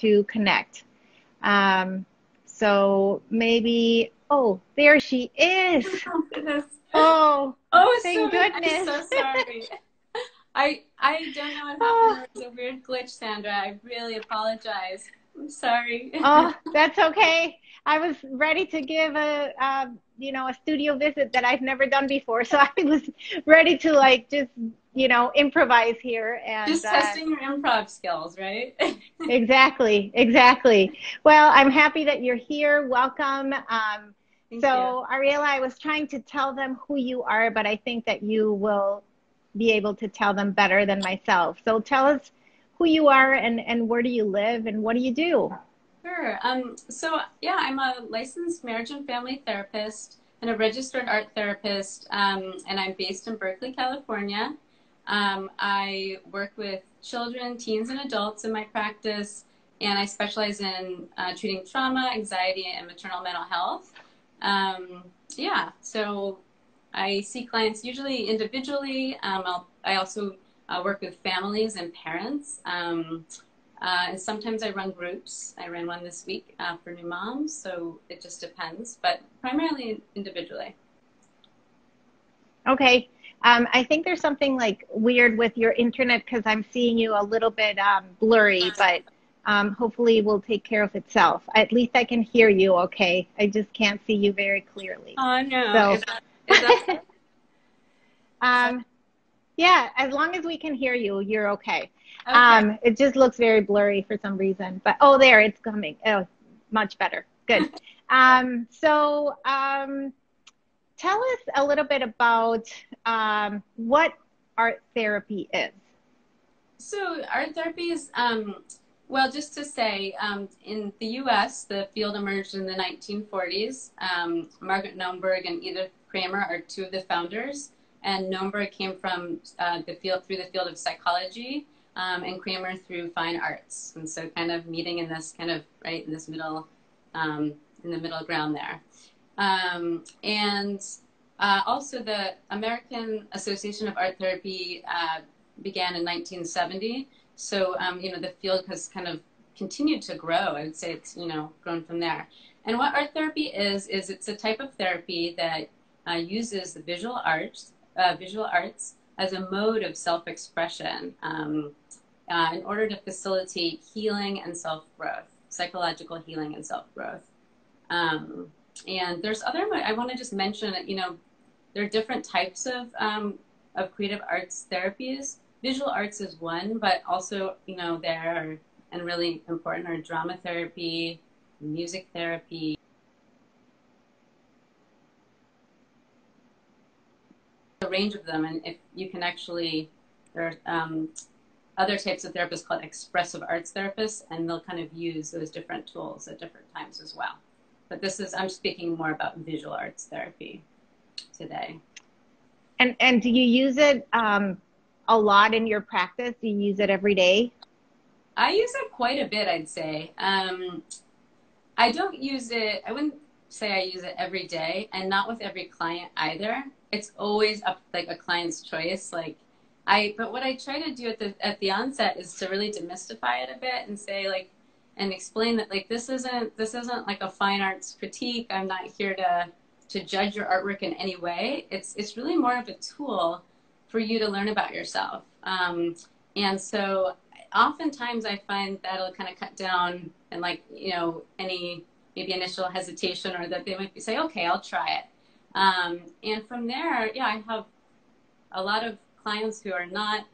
to connect. So maybe, oh, there she is. Oh, goodness. Oh, Oh, thank I'm goodness. so sorry. I don't know what happened. There was a weird glitch, Sandra. I really apologize. I'm sorry. Oh, that's okay. I was ready to give a studio visit that I've never done before. So I was ready to like just, improvise here. And Just testing your improv skills, right? exactly, exactly. Well, I'm happy that you're here. Welcome. Thank you. So Ariella, I was trying to tell them who you are, but I think that you will be able to tell them better than myself. So tell us who you are and where do you live and what do you do? Sure. So yeah, I'm a licensed marriage and family therapist and a registered art therapist, and I'm based in Berkeley, California. I work with children, teens, and adults in my practice, and I specialize in treating trauma, anxiety, and maternal mental health. Yeah, so I see clients usually individually. I also work with families and parents. And sometimes I run groups. I ran one this week for new moms, so it just depends, but primarily individually. Okay. I think there's something like weird with your internet because I'm seeing you a little bit blurry, but hopefully it will take care of itself. At least I can hear you okay. I just can't see you very clearly. Oh no, So, is that um, yeah, as long as we can hear you, you're okay. okay? It just looks very blurry for some reason, but oh, there, it's coming. Oh, much better. Good. So, tell us a little bit about what art therapy is. So art therapy is, well, just to say, in the U.S., the field emerged in the 1940s. Margaret Nomberg and Edith Kramer are two of the founders, and Nomberg came from through the field of psychology, and Kramer through fine arts, and so kind of meeting in this kind of right in this middle, in the middle ground there, and also the American Association of Art Therapy began in 1970. So, the field has kind of continued to grow. I would say it's, grown from there. And what art therapy is it's a type of therapy that uses the visual arts as a mode of self-expression in order to facilitate healing and self-growth, psychological healing and self-growth. And there's I want to just mention, there are different types of creative arts therapies. Visual arts is one, but also, and really important are drama therapy, music therapy, a range of them. And if you can actually, there are other types of therapists called expressive arts therapists, and they'll kind of use those different tools at different times as well. But I'm speaking more about visual arts therapy today. And do you use it a lot in your practice? Do you use it every day? I use it quite a bit, I'd say. I don't use it, I wouldn't say I use it every day, and not with every client either. It's always like a client's choice. But what I try to do at the onset is to really demystify it a bit and say and explain that this isn't like a fine arts critique. I'm not here to judge your artwork in any way. It's really more of a tool for you to learn about yourself. And so oftentimes I find that'll kind of cut down and any maybe initial hesitation, or that they might say, okay, I'll try it. And from there, yeah, I have a lot of clients who are not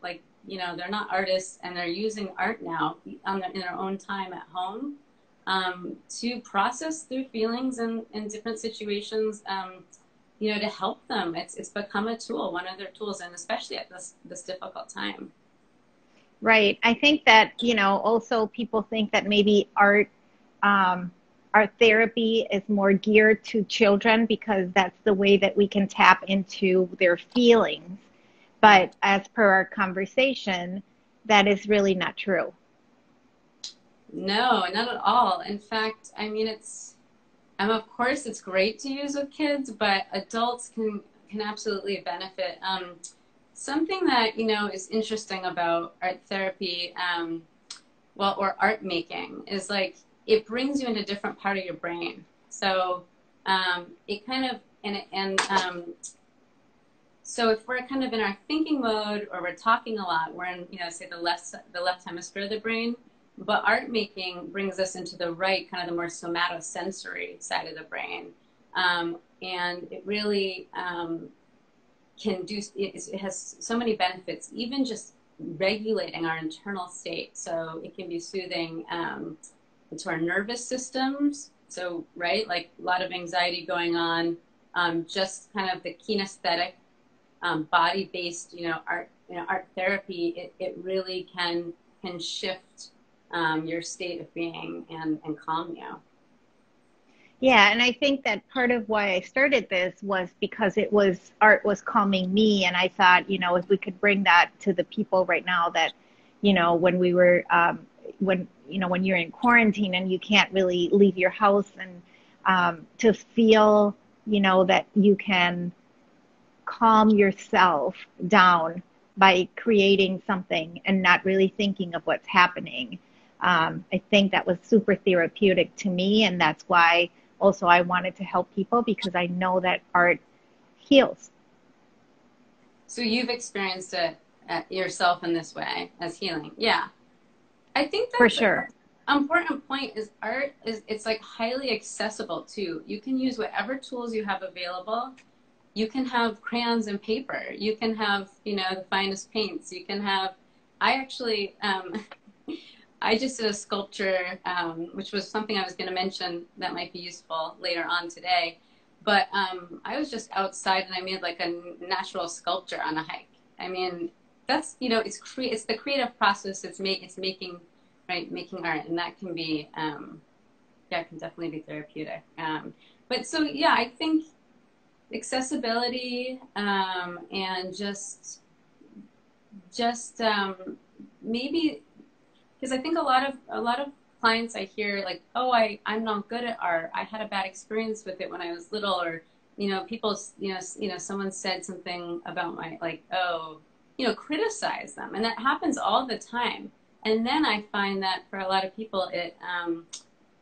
they're not artists, and they're using art now in their own time at home to process through feelings in different situations, to help them. It's become a tool, one of their tools, and especially at this difficult time. Right. I think that, also people think that maybe art therapy is more geared to children because that's the way that we can tap into their feelings. But as per our conversation, that is really not true. No, not at all. In fact, of course it's great to use with kids, but adults can absolutely benefit. Something that, is interesting about art therapy, well, or art making is like, it brings you into a different part of your brain. So it kind of, so if we're kind of in our thinking mode or we're talking a lot, we're in, say the left hemisphere of the brain, but art making brings us into the right, kind of the more somatosensory side of the brain. And it really can do, it has so many benefits, even just regulating our internal state. So it can be soothing to our nervous systems. So, right, like a lot of anxiety going on, just kind of the kinesthetic, body-based, art therapy, it really can shift your state of being and calm you. Yeah, and I think that part of why I started this was because art was calming me, and I thought, if we could bring that to the people right now that, when we were, when you're in quarantine and you can't really leave your house, and to feel, that you can calm yourself down by creating something and not really thinking of what's happening. I think that was super therapeutic to me, and that's why also I wanted to help people, because I know that art heals. So you've experienced it yourself in this way as healing. Yeah. I think For that's sure. an important point. Is art it's like highly accessible too. You can use whatever tools you have available. You can have crayons and paper. You can have, the finest paints. You can have, I actually, I just did a sculpture, which was something I was going to mention that might be useful later on today. But I was just outside and I made like a natural sculpture on a hike. I mean, that's, it's the creative process. It's making art, and that can be, it can definitely be therapeutic. But so, yeah, I think accessibility, and just maybe, because I think a lot of clients I hear like, oh, I'm not good at art. I had a bad experience with it when I was little, or people, someone said something about my, like, oh, criticize them, and that happens all the time. And then I find that for a lot of people, it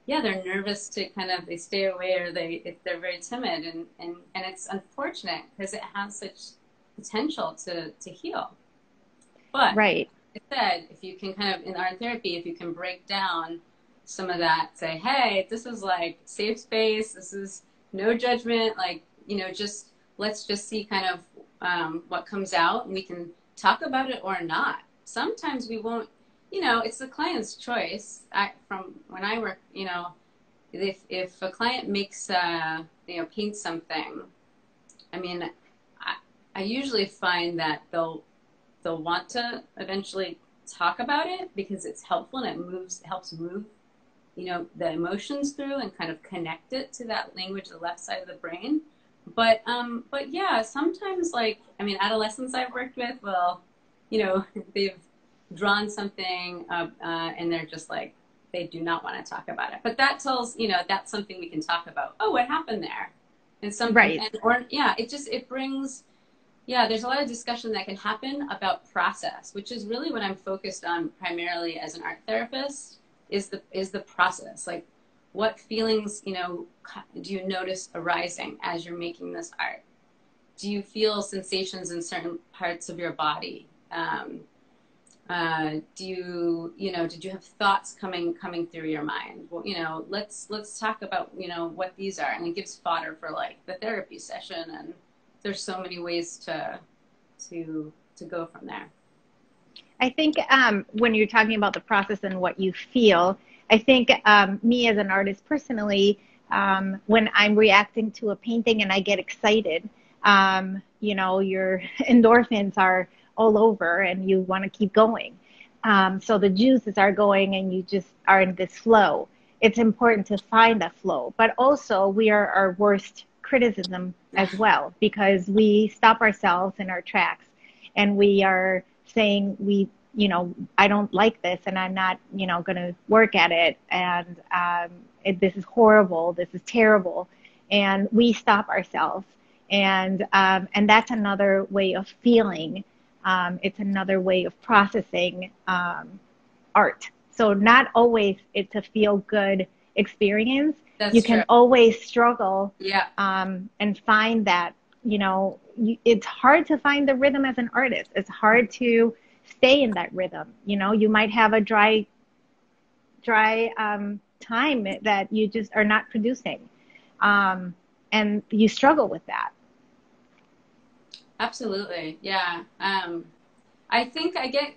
they're nervous to they stay away, or they're very timid, and it's unfortunate because it has such potential to heal. But Right. like I said, if you can in art therapy, if you can break down some of that, say, hey, this is like safe space, this is no judgment, like, let's just see what comes out, and we can talk about it or not. Sometimes we won't, it's the client's choice. From when I work, if a client makes, paints something, I mean, I usually find that they'll want to eventually talk about it because it's helpful and it helps move, the emotions through and kind of connect it to that language, the left side of the brain. But yeah, sometimes adolescents I've worked with, well, they've drawn something and they're just like, they do not want to talk about it. But that tells, that's something we can talk about. Oh, what happened there? And Right. It brings, there's a lot of discussion that can happen about process, which is really what I'm focused on primarily as an art therapist, is the process. Like, what feelings, do you notice arising as you're making this art? Do you feel sensations in certain parts of your body? Did you have thoughts coming through your mind? Well, let's talk about, what these are. And it gives fodder for like the therapy session. And there's so many ways to go from there. I think when you're talking about the process and what you feel, I think me as an artist personally, when I'm reacting to a painting and I get excited, your endorphins are all over and you want to keep going. So the juices are going and you just are in this flow. It's important to find that flow, but also we are our worst criticism as well, because we stop ourselves in our tracks and we are saying I don't like this and I'm not, going to work at it. And this is horrible. This is terrible. And we stop ourselves. And that's another way of feeling. It's another way of processing art. So not always it's a feel good experience. That's You true. can always struggle, Yeah. and find that, it's hard to find the rhythm as an artist. It's hard to stay in that rhythm. You might have a dry time that you just are not producing. And you struggle with that. Absolutely. Yeah. I think I get,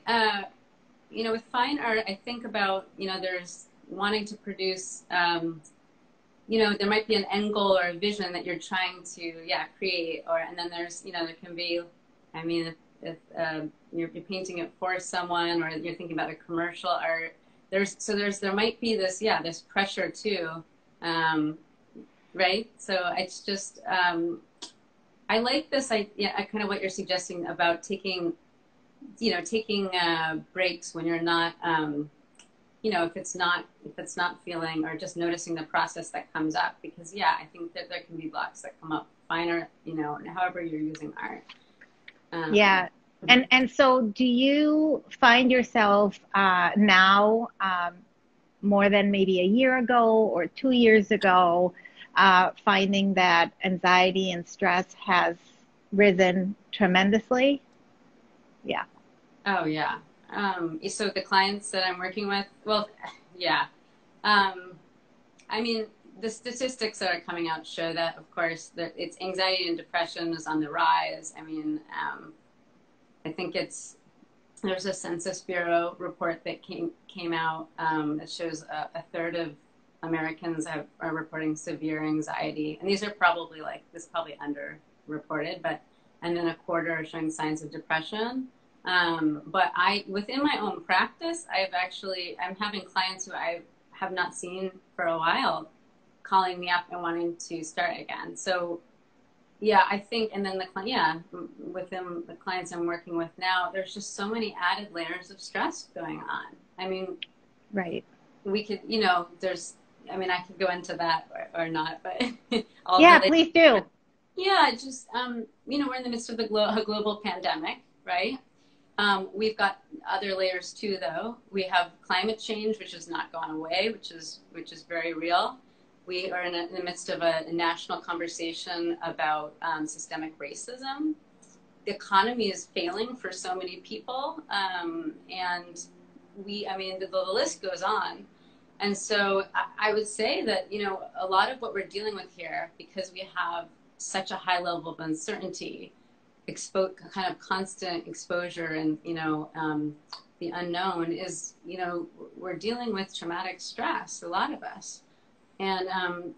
with fine art, I think about, there's wanting to produce, there might be an end goal or a vision that you're trying to, create, and then there's, there can be, I mean, if you're painting it for someone, or you're thinking about a commercial art, there might be this pressure too, right? So it's just, I like this, kind of what you're suggesting about taking breaks when you're not, if it's not feeling, or just noticing the process that comes up, because I think that there can be blocks that come up, fine art, however you're using art. Yeah. And so do you find yourself now, more than maybe a year ago or 2 years ago, finding that anxiety and stress has risen tremendously? Yeah. Oh yeah. So the clients that I'm working with, well, yeah. I mean, the statistics that are coming out show that, of course, that it's anxiety and depression is on the rise. I mean, I think there's a Census Bureau report that came out that shows a third of Americans are reporting severe anxiety, and these are probably underreported, and then a quarter are showing signs of depression. But within my own practice, I'm having clients who I have not seen for a while calling me up and wanting to start again. So I think, and then within the clients I'm working with now, there's just so many added layers of stress going on. I mean, right. We could, I could go into that or not, but Please do. Yeah, just, we're in the midst of a global pandemic, right? We've got other layers too, though. We have climate change, which has not gone away, which is very real. We are in the midst of a national conversation about systemic racism. The economy is failing for so many people, and the list goes on. And so I would say that, a lot of what we're dealing with here, because we have such a high level of uncertainty, kind of constant exposure, and the unknown is, we're dealing with traumatic stress, a lot of us. And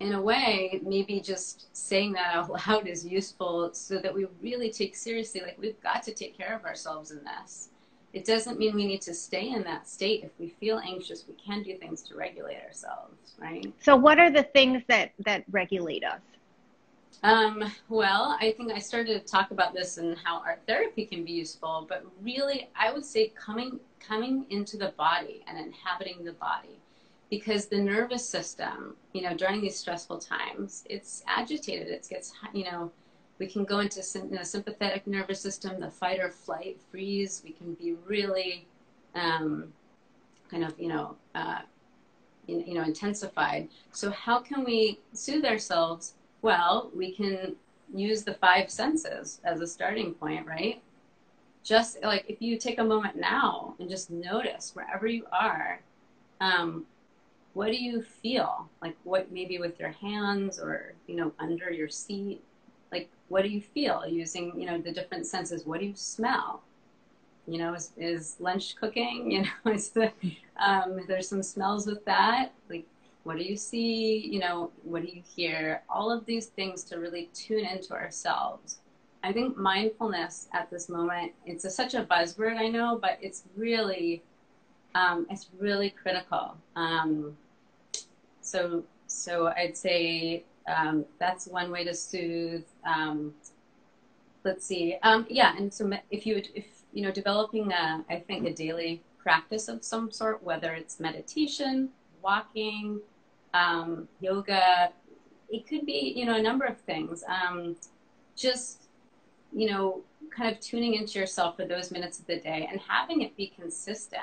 in a way, maybe just saying that out loud is useful, so that we really take seriously, we've got to take care of ourselves in this. It doesn't mean we need to stay in that state. If we feel anxious, we can do things to regulate ourselves, right? So what are the things that regulate us? Well, I think I started to talk about this and how art therapy can be useful, but really I would say coming into the body and inhabiting the body, because the nervous system, during these stressful times, it's agitated. It gets, we can go into sympathetic nervous system, the fight or flight, freeze. We can be really intensified. So how can we soothe ourselves? Well, we can use the 5 senses as a starting point, right? Just if you take a moment now and just notice wherever you are, what do you feel? What, maybe with your hands, or, under your seat? What do you feel using, the different senses? What do you smell? Is lunch cooking? There's some smells with that. What do you see? What do you hear? All of these things to really tune into ourselves. I think mindfulness at this moment, it's such a buzzword, I know, but it's really critical. So I'd say that's one way to soothe. Let's see. And so if developing I think a daily practice of some sort, whether it's meditation, walking, yoga, it could be, a number of things. Just, kind of tuning into yourself for those minutes of the day and having it be consistent.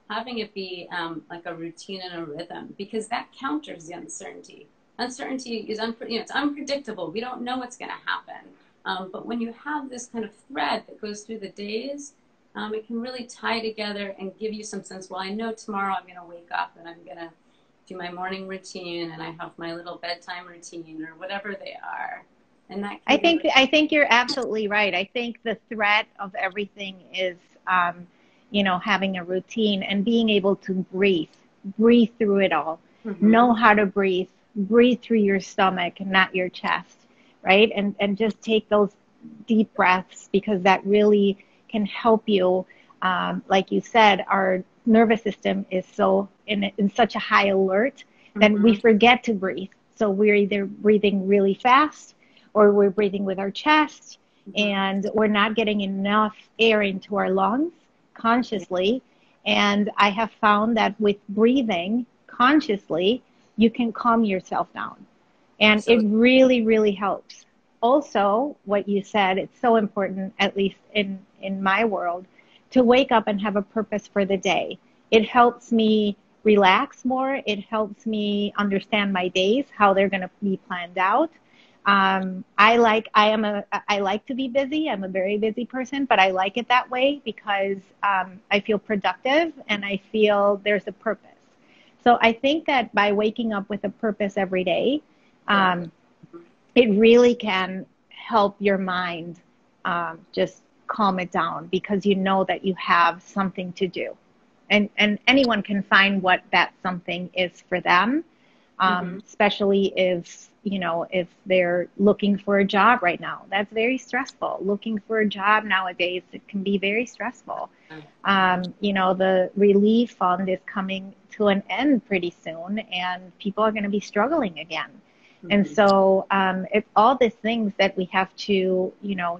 having it be like a routine and a rhythm, because that counters the uncertainty. Uncertainty is it's unpredictable. We don't know what's going to happen. But when you have this kind of thread that goes through the days, it can really tie together and give you some sense. Well, I know tomorrow I'm going to wake up and I'm going to do my morning routine, and I have my little bedtime routine, or whatever they are. And that can I think you're absolutely right. I think the threat of everything is, having a routine and being able to breathe through it all, know how to breathe through your stomach and not your chest, right? And just take those deep breaths, because that really can help you. Like you said, our nervous system is so in such a high alert that we forget to breathe. So we're either breathing really fast, or we're breathing with our chest, and we're not getting enough air into our lungs consciously. And I have found that with breathing consciously, you can calm yourself down. And it really, really helps. Also, what you said, it's so important, at least in my world, to wake up and have a purpose for the day. It helps me relax more. It helps me understand my days, how they're going to be planned out. I like to be busy. I'm a very busy person, but I like it that way because I feel productive and I feel there's a purpose. So I think that by waking up with a purpose every day, it really can help your mind just calm it down, because you know that you have something to do. And anyone can find what that something is for them, especially if they're looking for a job right now. That's very stressful. Looking for a job nowadays, it can be very stressful. The relief fund is coming to an end pretty soon, and people are going to be struggling again. And so it's all these things that we have to,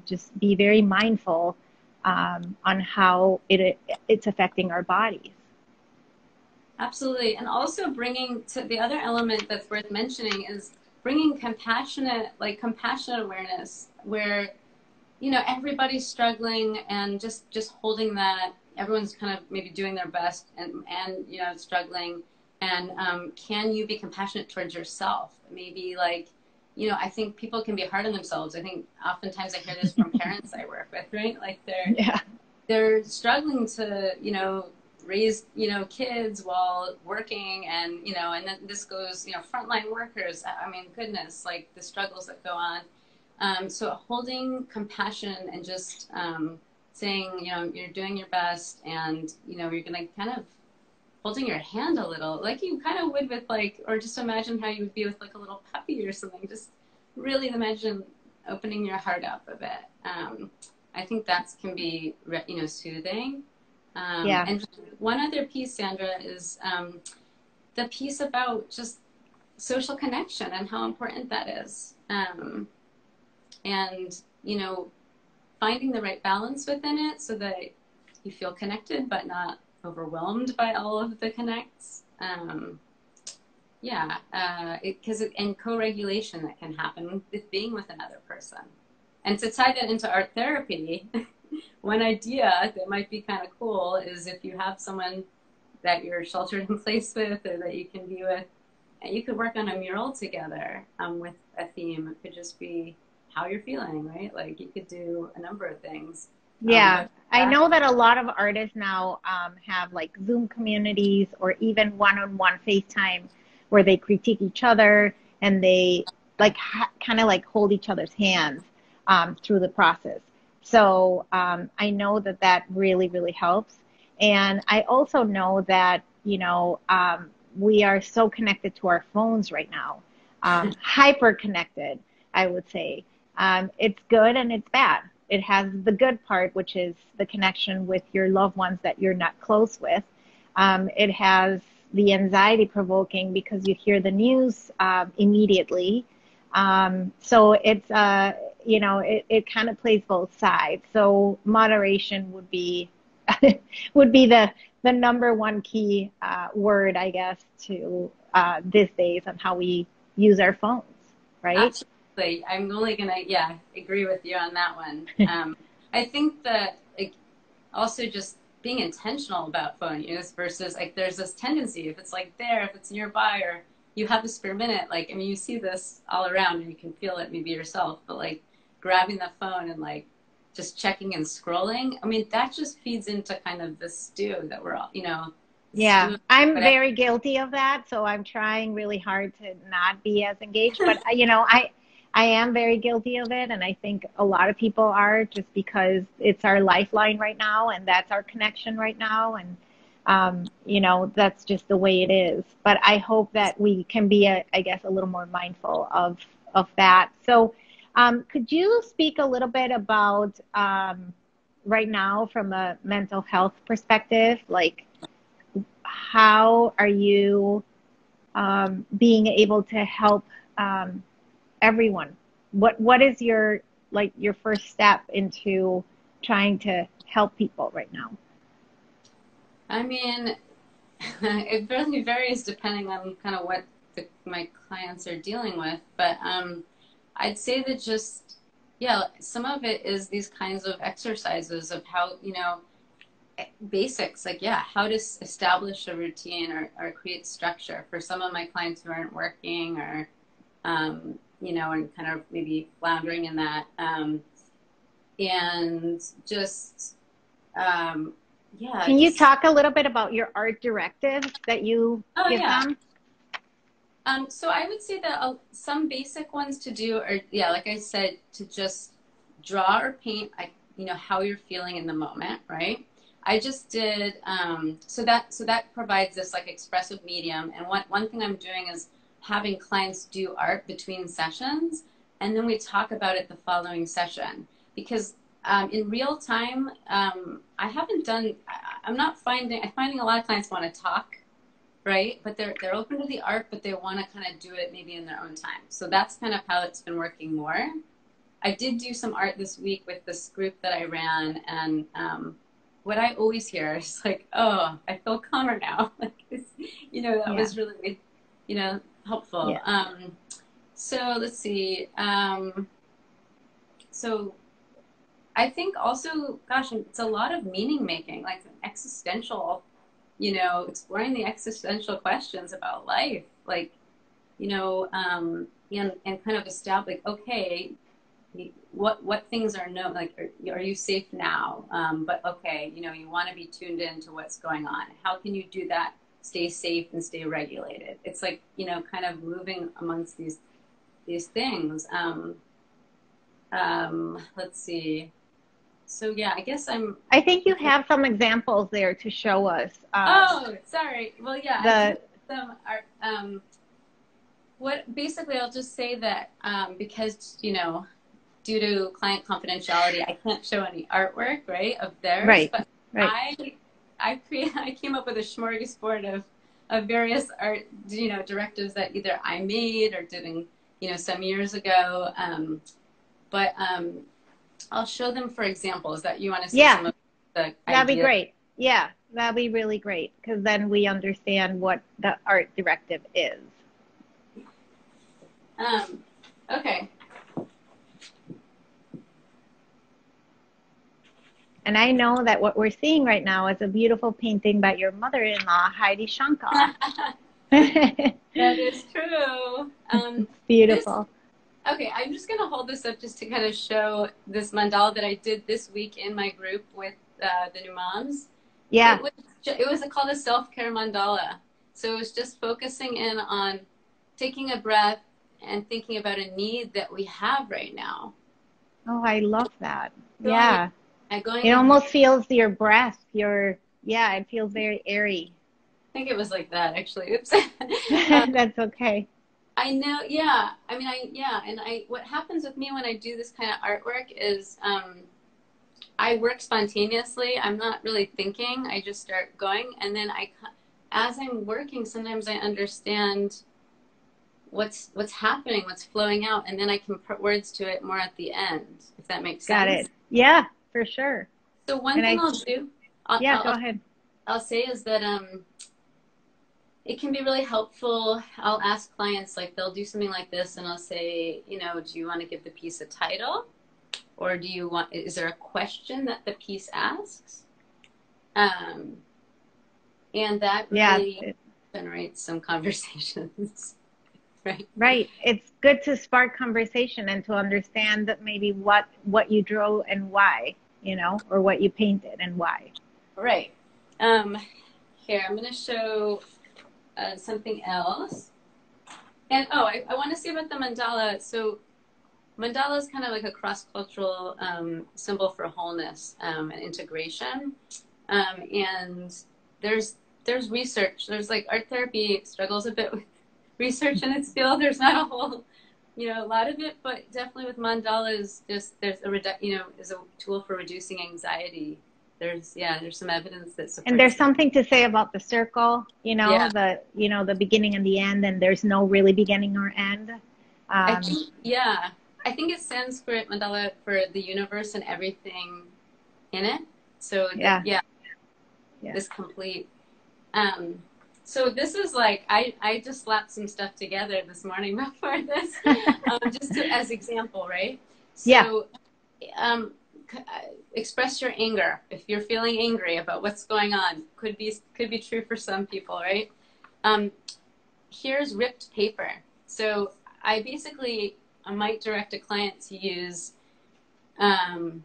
just be very mindful on how it's affecting our bodies. Absolutely. And also bringing to the other element that's worth mentioning is bringing compassionate awareness, where, everybody's struggling, and just holding that everyone's kind of maybe doing their best and struggling. And can you be compassionate towards yourself? Maybe I think people can be hard on themselves. I think oftentimes I hear this from parents I work with, right? Like they're struggling to, raise, kids while working, and, and then this goes, frontline workers. I mean, goodness, like the struggles that go on. So holding compassion and just saying, you're doing your best, and, you're going to kind of holding your hand a little, like you kind of would with or just imagine how you would be with a little puppy or something. Just really imagine opening your heart up a bit. I think that can be, soothing. And one other piece, Sandra, is the piece about just social connection and how important that is. And, finding the right balance within it so that you feel connected but not overwhelmed by all of the connects. And co-regulation that can happen with being with another person. And to tie that into art therapy, one idea that might be kind of cool is if you have someone that you're sheltered in place with, or that you can be with, and you could work on a mural together with a theme. It could just be how you're feeling, right? Like you could do a number of things. I know that a lot of artists now have Zoom communities, or even one-on-one FaceTime, where they critique each other and they kind of hold each other's hands through the process. So I know that really, really helps. And I also know that, we are so connected to our phones right now, hyper connected, I would say. It's good and it's bad. It has the good part, which is the connection with your loved ones that you're not close with. It has the anxiety provoking because you hear the news immediately. So it's, it kind of plays both sides. So moderation would be, the number one key word, I guess, to these days on how we use our phones, right? Absolutely. I'm only going to, agree with you on that one. I think that also just being intentional about phone use versus like there's this tendency, if it's like there, if it's nearby, or you have a spare minute, like, I mean, you see this all around and you can feel it maybe yourself, but like grabbing the phone and like just checking and scrolling, I mean, that just feeds into kind of the stew that we're all, you know. Yeah, Stew, I'm very guilty of that, so I'm trying really hard to not be as engaged. But you know, I am very guilty of it, and I think a lot of people are, just because it's our lifeline right now, and that's our connection right now, and you know, that's just the way it is. But I hope that we can be, I guess, a little more mindful of that. So, could you speak a little bit about right now from a mental health perspective, like, how are you being able to help everyone? What is your, like, your first step into trying to help people right now? I mean, it really varies depending on kind of what my clients are dealing with, but I'd say that just, yeah, some of it is these kinds of exercises of how, you know, basics, like, yeah, how to establish a routine or create structure for some of my clients who aren't working or, you know, and kind of maybe floundering in that. And just, yeah. Can you talk a little bit about your art directives that you give them? So I would say that some basic ones to do are, yeah, like I said, to just draw or paint, you know, how you're feeling in the moment, right? I just did, so that provides this like expressive medium. And one thing I'm doing is having clients do art between sessions, and then we talk about it the following session. Because in real time, I haven't done, I'm finding a lot of clients want to talk, right? But they're open to the art, but they want to kind of do it maybe in their own time. So that's kind of how it's been working more. I did do some art this week with this group that I ran, and what I always hear is like, oh, I feel calmer now. Like, you know, that was really, you know, helpful. Yeah. So let's see. So I think also, gosh, it's a lot of meaning making, like existential, you know, exploring the existential questions about life, like, you know, and kind of establish, okay, what things are known, like, are you safe now? But okay, you know, you want to be tuned in to what's going on. How can you do that? Stay safe and stay regulated. It's like, you know, kind of moving amongst these things. Let's see. So yeah, I guess I think you have some examples there to show us. Oh, sorry. Well, yeah, I do some art. What basically, I'll just say that because, you know, due to client confidentiality, I can't show any artwork, right, of theirs. Right. But Right. I came up with a smorgasbord of various art, you know, directives that either I made or did in, you know, some years ago. But I'll show them for examples that you want to see some of the ideas. That'd be great. Yeah, that'd be really great, because then we understand what the art directive is. Okay. And I know that what we're seeing right now is a beautiful painting by your mother-in-law, Cook-Shonkoff. That is true. It's beautiful. Okay, I'm just going to hold this up just to kind of show this mandala that I did this week in my group with the new moms. Yeah. It was called a self-care mandala. So it was just focusing in on taking a breath and thinking about a need that we have right now. Oh, I love that. Yeah. It almost feels your breath. It feels very airy. I think it was like that, actually. Oops. That's okay. I know, yeah. I mean, what happens with me when I do this kind of artwork is I work spontaneously. I'm not really thinking. I just start going. And then as I'm working, sometimes I understand what's happening, what's flowing out. And then I can put words to it more at the end, if that makes sense. Got it. Yeah, for sure. So one thing I'll do. Go ahead. I'll say is that it can be really helpful. I'll ask clients, like, they'll do something like this, and I'll say, you know, do you want to give the piece a title? Or is there a question that the piece asks? Um, and that really generates some conversations, right? Right. It's good to spark conversation and to understand that maybe what you drew and why, or what you painted and why. Right. Here, I'm going to show something else. And I want to say about the mandala. So mandala is kind of like a cross-cultural symbol for wholeness and integration. And there's research. There's like art therapy struggles a bit with research in its field. There's not a whole, a lot of it, but definitely with mandalas, there's is a tool for reducing anxiety. There's some evidence that supports. And there's something to say about the circle, the beginning and the end, and there's no really beginning or end. I think it's Sanskrit mandala for the universe and everything in it. So this complete. So this is like, I just slapped some stuff together this morning before this, just as example, right? So, express your anger. If you're feeling angry about what's going on, could be true for some people, right? Here's ripped paper. So I might direct a client to use, like,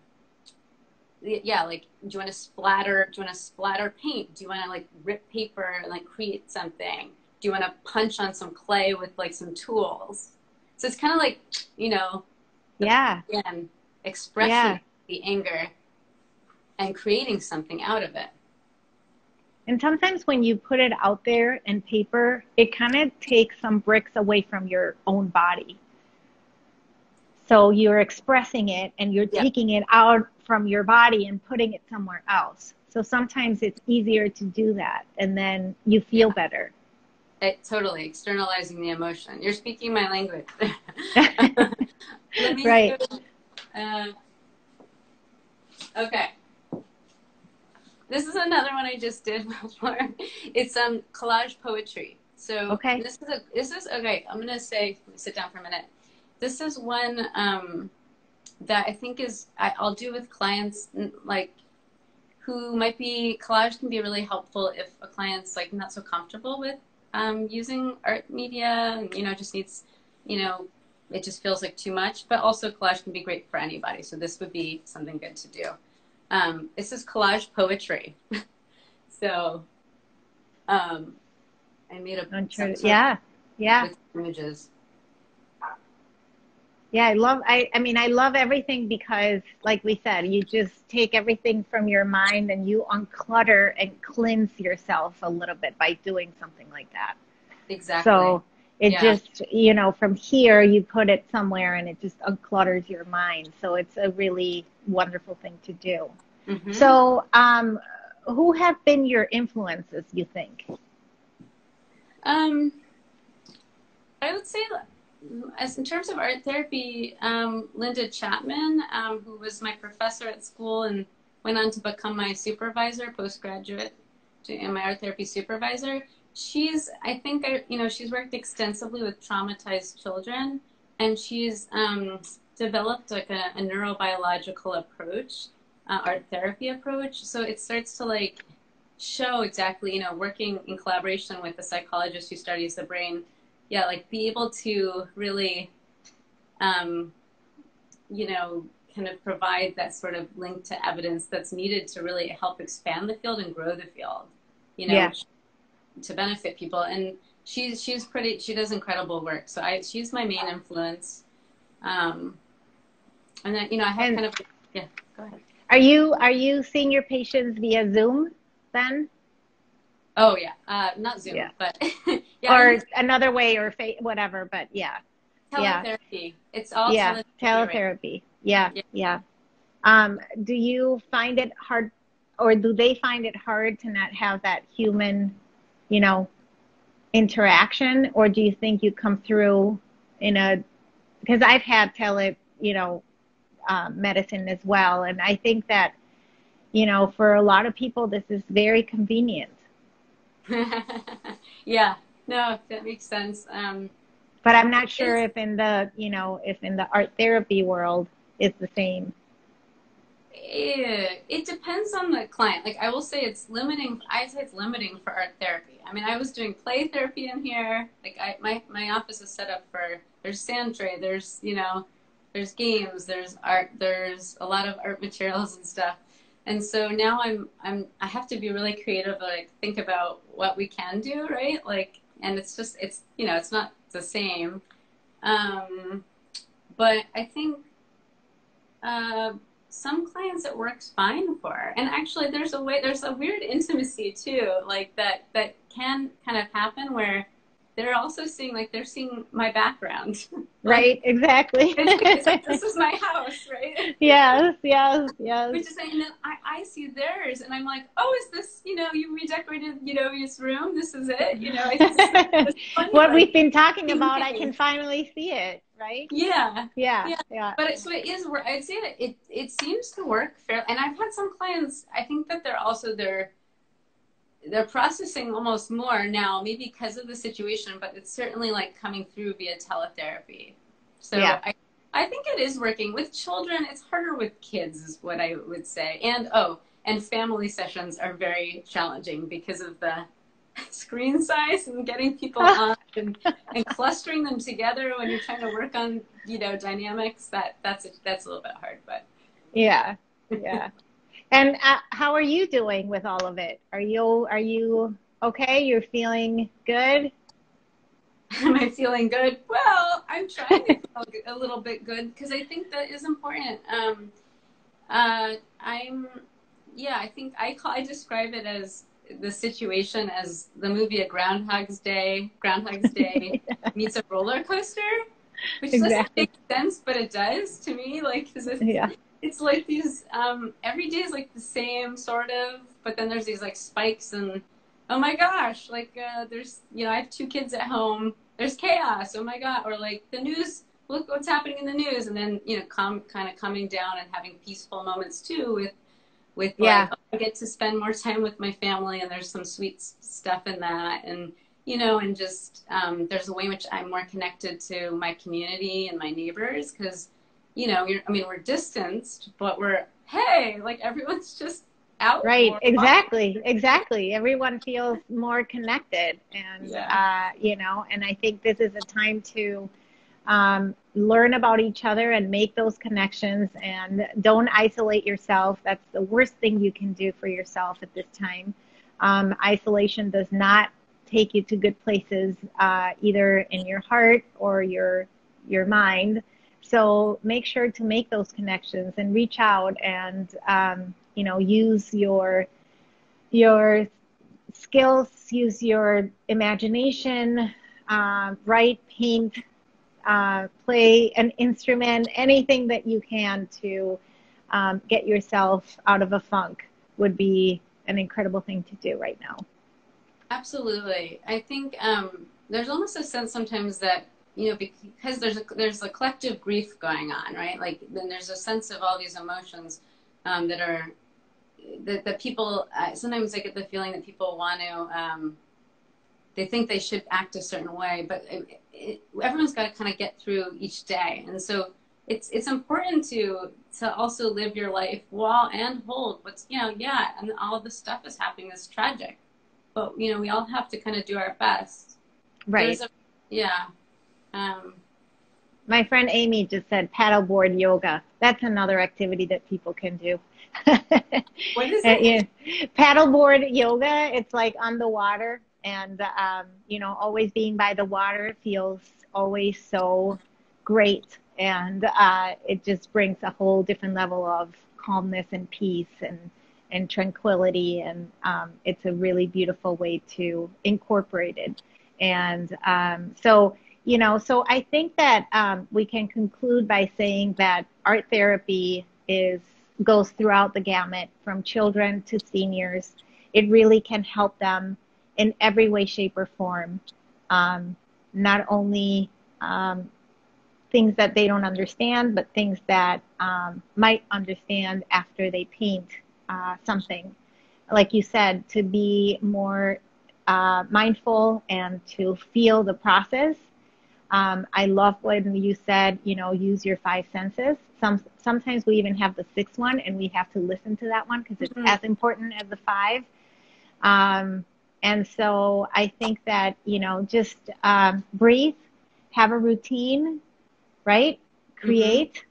do you want to splatter paint? Do you want to like rip paper and like create something? Do you want to punch on some clay with like some tools? So it's kind of like, again, expressing the anger and creating something out of it. And sometimes when you put it out there in paper, it kind of takes some bricks away from your own body. So you're expressing it and you're taking it out from your body and putting it somewhere else. So sometimes it's easier to do that, and then you feel better. Totally externalizing the emotion. You're speaking my language. Right. Okay. This is another one I just did before. It's collage poetry. So this is okay. I'm gonna sit down for a minute. This is one that I think I'll do with clients like who might be, collage can be really helpful if a client's like not so comfortable with using art media and, just needs, it just feels like too much, but also collage can be great for anybody. So this would be something good to do. This is collage poetry. So I made a with images. Yeah, I love everything because, like we said, you just take everything from your mind and you unclutter and cleanse yourself a little bit by doing something like that. Exactly. So it just, from here, you put it somewhere and it just unclutters your mind. So it's a really wonderful thing to do. Mm-hmm. So who have been your influences, you think? I would say, as in terms of art therapy, Linda Chapman, who was my professor at school and went on to become my supervisor, postgraduate, and my art therapy supervisor. She's worked extensively with traumatized children, and she's developed like a neurobiological approach, art therapy approach. So it starts to like show exactly, working in collaboration with a psychologist who studies the brain. Yeah, like be able to really, kind of provide that sort of link to evidence that's needed to really help expand the field and grow the field, to benefit people. And she does incredible work. So she's my main influence. And then, I have go ahead. Are you seeing your patients via Zoom then? Oh yeah, not Zoom, but or another way, or whatever. But teletherapy. It's all teletherapy. Right? Yeah. Do you find it hard, or do they find it hard to not have that human, interaction, or do you think you come through because I've had medicine as well, and I think that for a lot of people this is very convenient. Yeah, no, that makes sense. But I'm not sure if in the art therapy world it's the same. It depends on the client. Like I will say it's limiting. I say it's limiting for art therapy. I mean, I was doing play therapy in here. Like my office is set up for, there's sand tray, there's, there's games, there's art, there's a lot of art materials and stuff. And so now I have to be really creative, like think about what we can do, right? Like, and it's just, it's not the same. But I think, some clients it works fine for. And actually there's a weird intimacy too, like that can kind of happen where they're also seeing, like they're seeing my background. Right, exactly. It's like, this is my house, right? Yes, yes, yes. Which is saying that I see theirs and I'm like, oh, is this, you redecorated, this room? This is it? It's funny, what like, we've been talking about, I can finally see it, right? Yeah. Yeah. But so it is, I'd say that it seems to work fairly. And I've had some clients, I think that they're processing almost more now, maybe because of the situation, but it's certainly like coming through via teletherapy. So yeah. I think it is working. With children, it's harder. With kids is what I would say. And family sessions are very challenging because of the screen size and getting people on and clustering them together when you're trying to work on, dynamics. That's a little bit hard, but yeah. And how are you doing with all of it? Are you okay? You're feeling good? Am I feeling good? Well, I'm trying to feel a little bit good because I think that is important. I think I describe it as the situation as the movie Groundhog's Day meets a roller coaster, which doesn't make sense, but it does to me. Like, 'cause it's like these, every day is like the same sort of, but then there's these like spikes and, oh my gosh, like, there's, I have 2 kids at home, there's chaos, oh my God. Or like the news, look what's happening in the news. And then, kind of coming down and having peaceful moments too with like, I get to spend more time with my family and there's some sweet stuff in that. And, and just, there's a way in which I'm more connected to my community and my neighbors. 'Cause we're distanced, but like everyone's just out. Right. Exactly. Everyone feels more connected and, and I think this is a time to, learn about each other and make those connections and don't isolate yourself. That's the worst thing you can do for yourself at this time. Isolation does not take you to good places, either in your heart or your mind. So make sure to make those connections and reach out and, use your skills, use your imagination, write, paint, play an instrument, anything that you can to get yourself out of a funk would be an incredible thing to do right now. Absolutely. I think there's almost a sense sometimes that, because there's a collective grief going on, right? Like then there's a sense of all these emotions that people, sometimes I get the feeling that people want to, they think they should act a certain way, but everyone's got to kind of get through each day. And so it's important to also live your life and hold what's, and all of this stuff is happening that's tragic, but, we all have to kind of do our best. Right. My friend Amy just said paddleboard yoga. That's another activity that people can do. What is it? Paddleboard yoga. It's like on the water, and always being by the water feels always so great, and it just brings a whole different level of calmness and peace and tranquility, and it's a really beautiful way to incorporate it. And so I think that we can conclude by saying that art therapy goes throughout the gamut from children to seniors. It really can help them in every way, shape, or form. Not only things that they don't understand, but things that might understand after they paint something. Like you said, to be more mindful and to feel the process. I love when you said, you know, use your five senses. Sometimes we even have the sixth one, and we have to listen to that one because it's Mhm. as important as the five. Um, and so I think that, you know, just breathe, have a routine, right? Mhm. Create,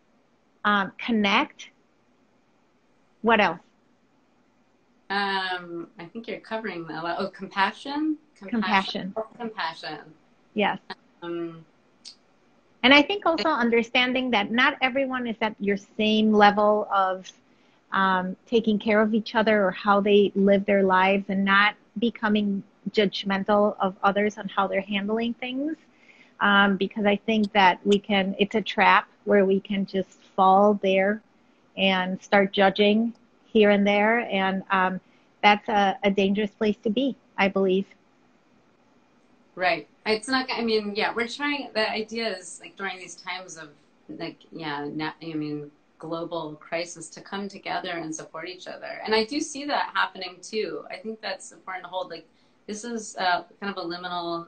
connect. What else? I think you're covering a lot. Oh, compassion, compassion, Compassion. compassion. Yes. Um, And I think also understanding that not everyone is at your same level of taking care of each other or how they live their lives, and not becoming judgmental of others on how they're handling things. Because I think that it's a trap where we can just fall there and start judging here and there. And that's a dangerous place to be, I believe. right. It's not, I mean, yeah, we're trying, the idea is like during these times of like, yeah, I mean, global crisis to come together and support each other. And I do see that happening too. I think that's important to hold. Like, this is kind of a liminal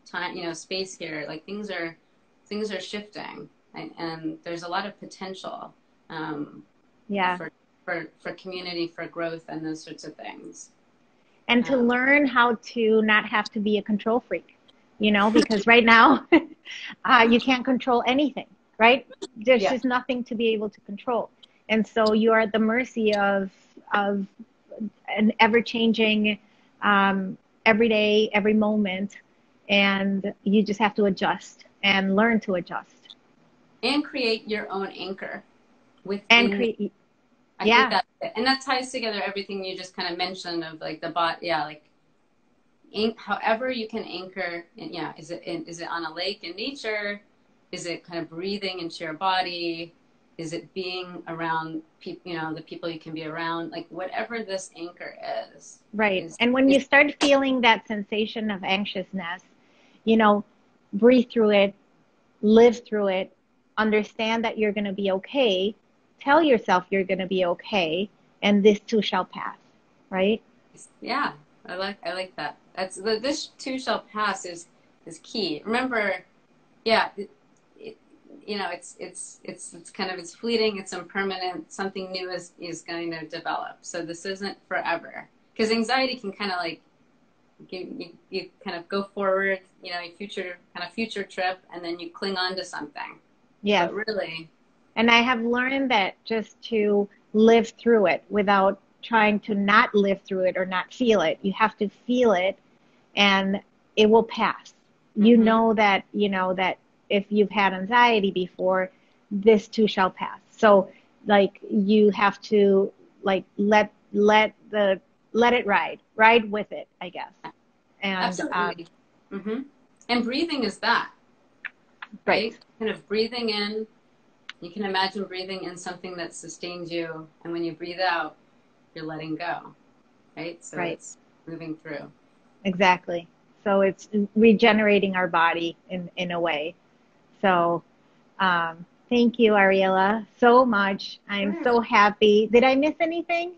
time, you know, space here. Like things are shifting, and there's a lot of potential um, Yeah. for, for community, for growth and those sorts of things. And to Um, learn how to not have to be a control freak, you know, because right now you can't control anything, right? There's yeah. just nothing to be able to control. And so you are at the mercy of an ever changing, um, every day, every moment. And you just have to adjust and learn to adjust And create your own anchor and within. create. I think Yeah, that, and that ties together everything you just kind of mentioned of like the bot. Yeah, like however you can anchor. Yeah, is it on a lake in nature? Is it kind of breathing into your body? Is it being around people? You know, the people you can be around. Like whatever this anchor right. is And when is you start feeling that sensation of anxiousness, you know, breathe through it, live through it, understand that you're going to be okay, tell yourself you're going to be okay, and this too shall pass, right? yeah. I like that. That's this too shall pass is key. Remember, yeah, it, you know, it's kind of it's fleeting, it's impermanent. Something new is going to develop. So this isn't forever. Because anxiety can kind of like you kind of go forward, you know, future trip, and then you cling on to something. Yes. But really, And I have learned that just to live through it without trying to not live through it or not feel it. You have to feel it, and it will pass. mm-hmm. You know that if you've had anxiety before, this too shall pass. So like you have to like let it ride with it, I guess. And Absolutely. Mm-hmm. And breathing is that, right, right? Kind of breathing in. You can imagine breathing in something that sustains you, and when you breathe out, you're letting go, right? So right, it's moving through. exactly. So it's regenerating our body in a way. So thank you, Ariella, so much. I'm Sure. so happy. Did I miss anything?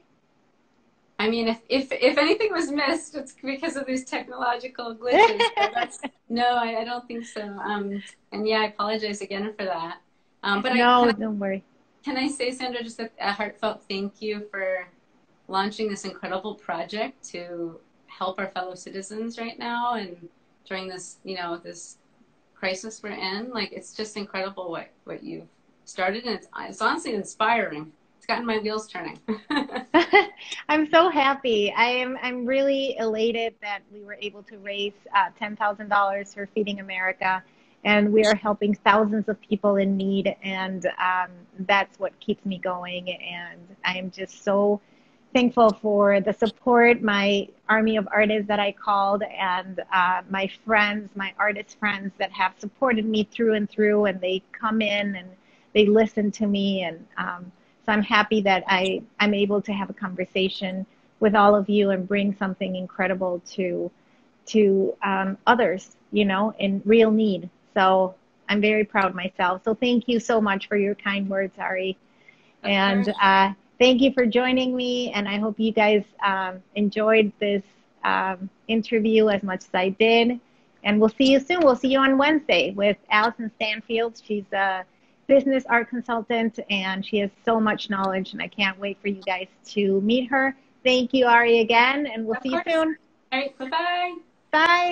I mean, if anything was missed, it's because of these technological glitches. But that's no, I don't think so. And yeah, I apologize again for that. But No, don't worry. can I say, Sandra, just a heartfelt thank you for launching this incredible project to help our fellow citizens right now and during this, you know, this crisis we're in. Like, it's just incredible what you've started, and it's honestly inspiring. It's gotten my wheels turning. I'm so happy. I'm really elated that we were able to raise $10,000 for Feeding America, and we are helping thousands of people in need, and that's what keeps me going. And I'm just so thankful for the support, my army of artists that I called, and my friends, my artist friends that have supported me through and through, and they come in and they listen to me, and so I'm happy that I'm able to have a conversation with all of you and bring something incredible to others, you know, in real need. So I'm very proud of myself. So thank you so much for your kind words, Ari. Of And course. thank you for joining me. And I hope you guys enjoyed this interview as much as I did. And we'll see you soon. We'll see you on Wednesday with Allison Stanfield. She's a business art consultant, and she has so much knowledge, and I can't wait for you guys to meet her. Thank you, Ari, again, and we'll Of see you course. soon. All right. Bye-bye. Bye.